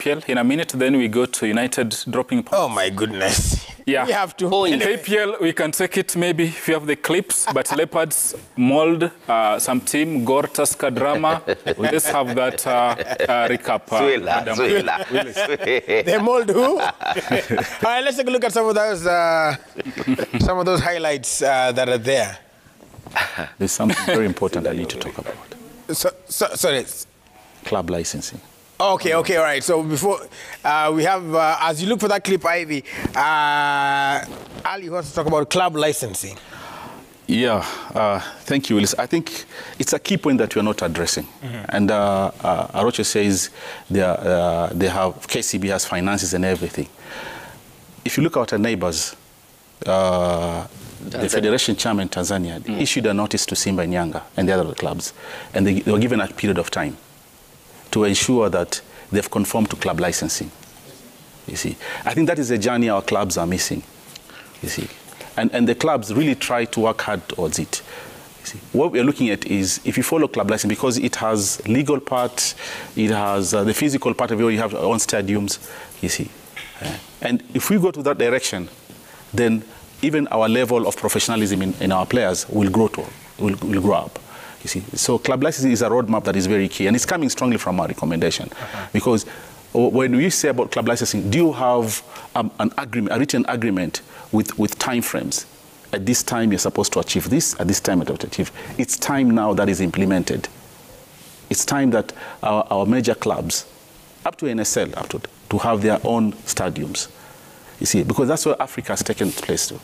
KPL in a minute. Then we go to United dropping points. Oh, my goodness. Yeah. We have to. In KPL, we can take it maybe if you have the clips, but Leopards, Mold, some team, Gor, Tusker, Drama. We just have that recap. They Mold who? All right, let's take a look at some of those highlights that are there. There's something very important I need to talk about. Sorry. Club licensing. Okay, all right. So before we have, as you look for that clip, Ivy, Ali wants to talk about club licensing. Yeah, thank you, Willis. I think it's a key point that we are not addressing. And Arocho says they have, KCB has finances and everything. If you look at our neighbors, the Federation Chairman Tanzania issued a notice to Simba and Yanga and the other clubs, and they were given a period of time to ensure that they've conformed to club licensing. You see, I think that is a journey our clubs are missing. You see, and the clubs really try to work hard towards it. You see, what we're looking at is if you follow club licensing, because it has legal part, it has the physical part of it, you have our own stadiums. You see, and if we go to that direction, then even our level of professionalism in our players will grow up. You see, so club licensing is a roadmap that is very key, and it's coming strongly from our recommendation. Because when we say about club licensing, do you have an agreement, a written agreement with time frames? At this time you're supposed to achieve this, at this time you're supposed to achieve. It's time now that is implemented. It's time that our major clubs, up to NSL, to have their own stadiums. You see, because that's where Africa has taken place to.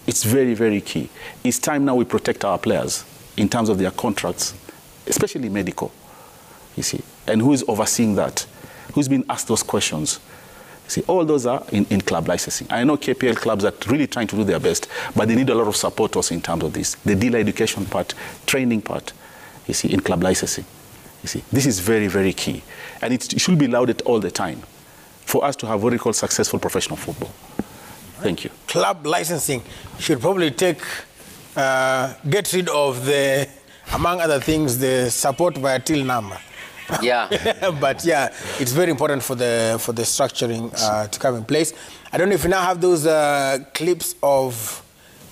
It's very, very key. It's time now we protect our players in terms of their contracts, especially medical, you see. And who is overseeing that? Who's been asked those questions? You see, all those are in club licensing. I know KPL clubs are really trying to do their best, but they need a lot of support also in terms of this. The dealer education part, training part, you see, in club licensing. You see, this is very, very key. And it should be lauded all the time for us to have what we call successful professional football. Thank you. Club licensing should probably get rid of the, among other things, the support via till number. Yeah. But yeah, it's very important for the structuring to come in place. I don't know if you now have those clips of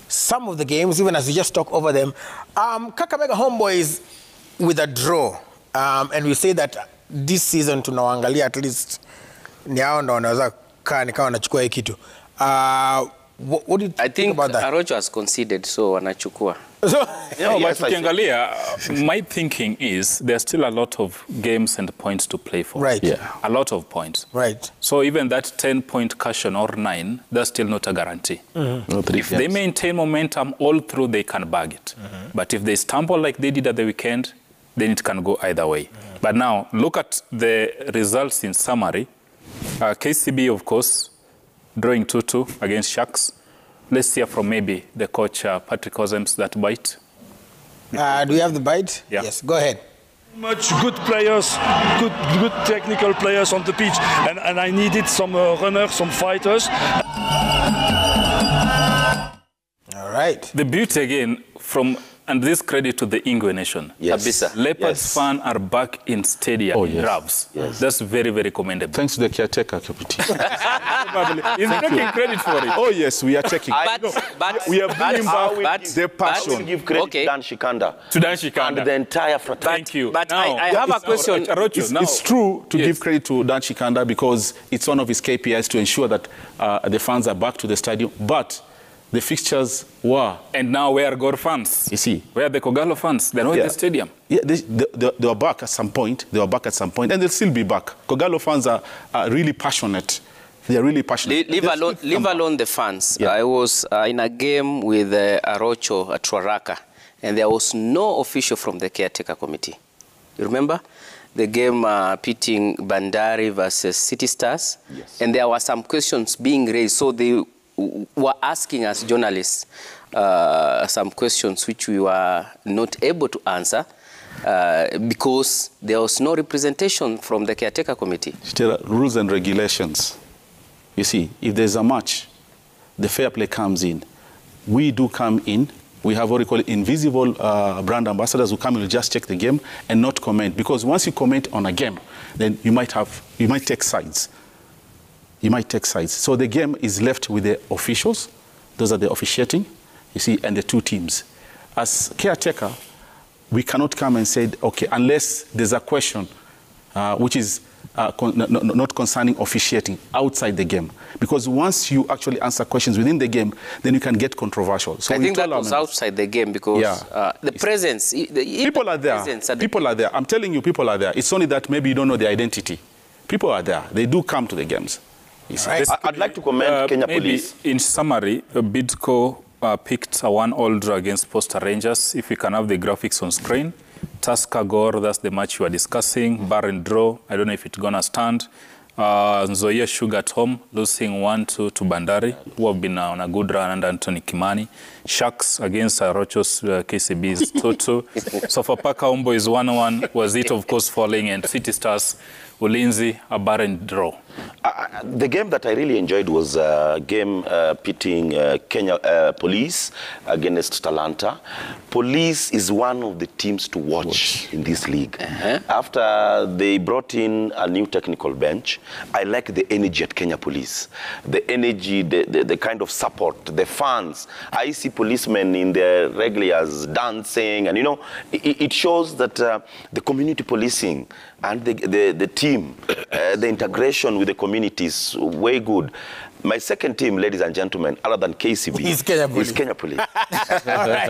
some of the games, even as we just talk over them. Kakamega Homeboys with a draw. And we say that this season tunawaangalia at least ni hao ndo wanaweza kaa nikawa wanachukua hii kitu. What do you think about that? I think Arocho has conceded, so wanachukua. No, but ukiangalia, my thinking is there's still a lot of games and points to play for. Right. Yeah. A lot of points. Right. So even that 10-point cushion or 9, that's still not a guarantee. If they maintain momentum all through, they can bag it. But if they stumble like they did at the weekend, then it can go either way. But now, look at the results in summary. KCB, of course, drawing 2-2 against Sharks. Let's hear from maybe the coach, Patrick Ozems, that bite. Do we have the bite? Yeah. Yes, go ahead. Much good players, good technical players on the pitch, and I needed some runners, some fighters. All right. The beauty again and this credit to the Ingwe Nation. Yes. Leopards fans are back in stadium, in Ravs. Yes. That's very, very commendable. Thanks to the caretaker committee. He's taking credit for it. Oh, yes, we are checking. But we are bringing back their passion. I will give credit to Dan Shikanda. To Dan Shikanda. And the entire fraternity. Thank you. But now, I have a question. It's true to give credit to Dan Shikanda because it's one of his KPIs to ensure that the fans are back to the stadium. But the fixtures were. And now where are Gor fans? You see. Where are the Kogalo fans? They're not in the stadium. Yeah, they were back at some point. And they'll still be back. Kogalo fans are really passionate. They are really passionate. Leave alone the fans. Yeah. I was in a game with Arocho at Ruaraka, and there was no official from the caretaker committee. You remember? The game pitting Bandari versus City Stars. Yes. And there were some questions being raised. So they were asking us journalists some questions which we were not able to answer because there was no representation from the caretaker committee. Still, rules and regulations. You see, if there's a match, the fair play comes in. We do come in We have what we call invisible brand ambassadors who come and just check the game and not comment. Because once you comment on a game, then you might take sides. You might take sides. So the game is left with the officials. Those are the officiating, you see, and the two teams. As caretaker, we cannot come and say, okay, unless there's a question which is not concerning officiating outside the game. Because once you actually answer questions within the game, then you can get controversial. So I think that was outside the game because the presence... people are there. People are there. I'm telling you, people are there. It's only that maybe you don't know their identity. People are there. They do come to the games. Right. I'd like to commend Kenya Police. In summary, Bidco picked a 1-1 draw against Posta Rangers. If we can have the graphics on screen. Tusker Gor, that's the match we were discussing. Barren draw. I don't know if it's going to stand. Nzoia Sugar at home, losing 1-2 to Bandari, who have been on a good run under Anthony Kimani. Sharks against Rochos KCB is 2-2. Sofapaka Umbo is 1-1. Was it, of course, falling. And City Stars, Ulinzi, a barren draw. The game that I really enjoyed was a game pitting Kenya Police against Talanta. Police is one of the teams to watch in this league. After they brought in a new technical bench, I like the energy at Kenya Police. The energy, the kind of support, the fans. I see policemen in their regulars dancing, and you know, it shows that the community policing and the team, the integration with the community is way good. My second team, ladies and gentlemen, other than KCB, is Kenya Police. All right.